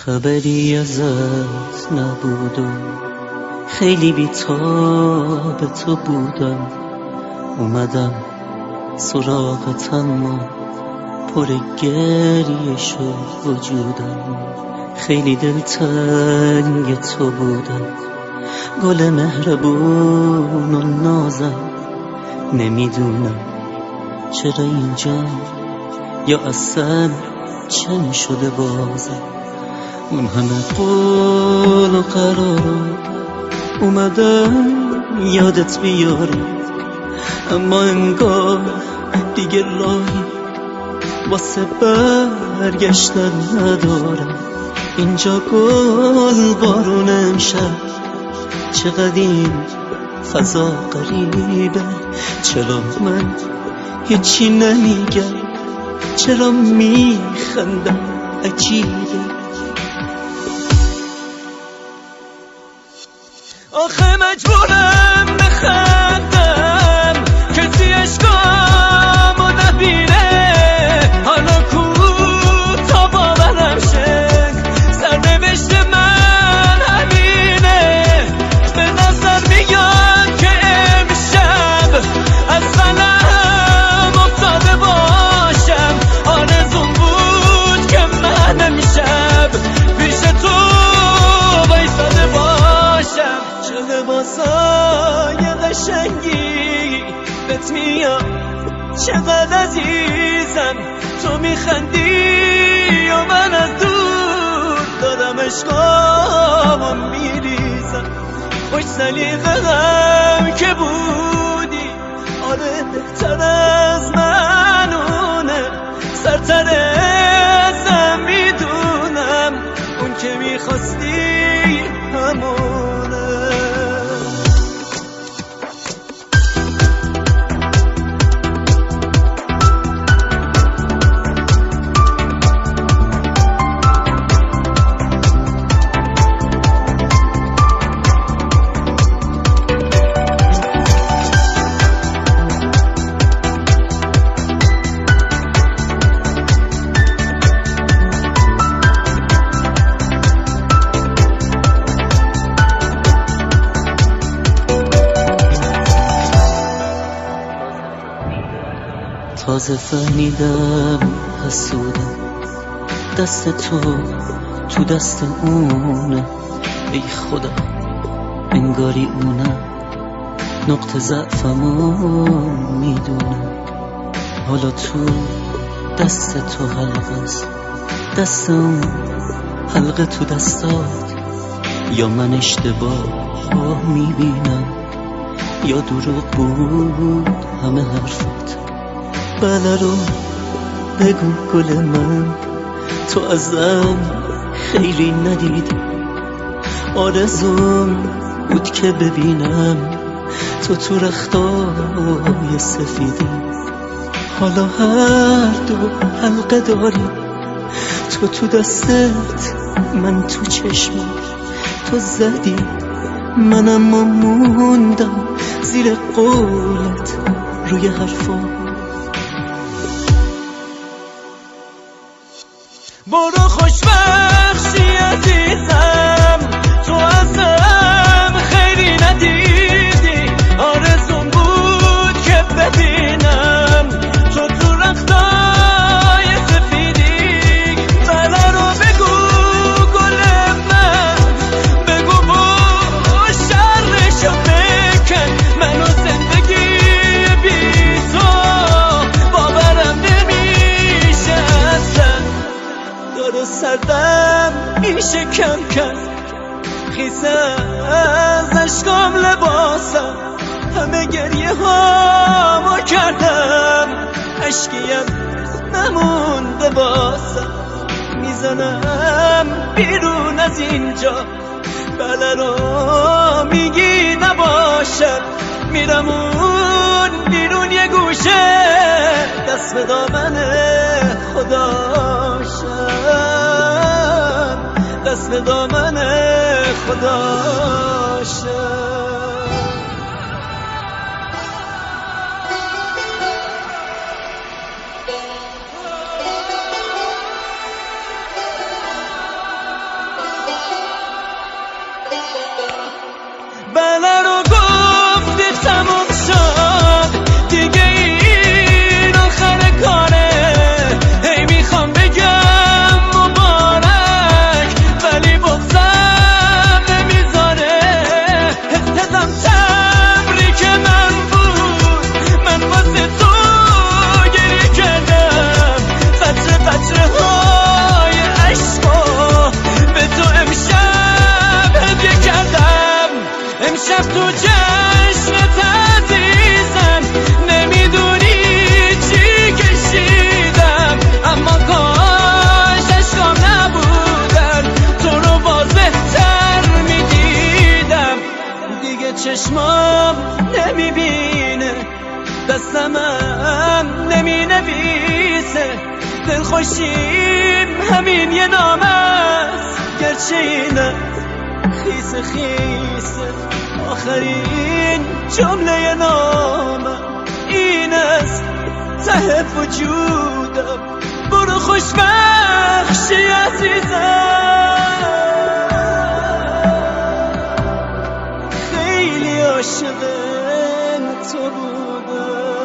خبری ازت نبود و خیلی بی‌تاب تو بودم. اومدم سراغت اما پر گریه شد وجودم. خیلی دلتنگ تو بودم، گل مهربون و نازم. نمیدونم چرا اینجا یا اصلا چه میشده بازم. اون همه قول و قرار اومدم یادت بیارم، اما انگار دیگه راهی واسه برگشتن ندارم. اینجا گل بارون امشب، چقدر این فضا غریبه. چرا من هیچی نمیگم، چرا میخندم عجیبه. آخه مجبورم بخندم کسی اشکامو نبینه. حالا کو تا باورم شه سرنوشت من همینه. به نظر میاد که امشب از قلم افتاده باشم. آرزوم بود که من امشب پیش تو وایساده باشم. چه لباسای قشنگی بهت میاد، چقدر عزیزم تو میخندی و من از دور دارم عشقامو میریزم. خوش سلیقه‌ام که بودی، آره بهتر از منونه. سرتر ازم میدونم، اون که میخواستی همونه. تازه فهمیدم حسودم، دست تو دست اونه. ای خدا انگاری اونم نقطه ضعفمو میدونه. حالا تو دست تو حلقه است، دست اون حلقه تو دستات. یا من اشتباه میبینم یا دروغ بود همه حرفات. بله رو بگو گل من، تو ازم خیلی ندیدی. آرزوم بود که ببینم تو رختای سفیدی. حالا هر دو حلقه داری، تو دستت من تو چشمم. تو زدی منم موندم زیر قولت روی حرفا. برو خوشبخشی عزیزم، تو ازم خیلی ندیدی. آرزوم بود که ببینم تو رختای سفیدی. بله رو بگو گل من، بگو با شرشو بکن. منو زندگی بی تو باورم نمیشه اصلا. داره سردم میشه کم کم، خیسه از اشکام لباسم. همه گریه هامو کردم، اشکیم نمونده باسم. میزنم بیرون از اینجا، بله رو میگی نباشم. میرم اون بیرون یه گوشه، دست به دامن خداشم، دست به دامن خداشم. خوشیم همین یه نام است، گرچه اینه خیس خیس آخرین جمله نامه این است ته وجودم. برو خوشبخشی عزیزم، خیلی عاشق تو بودم.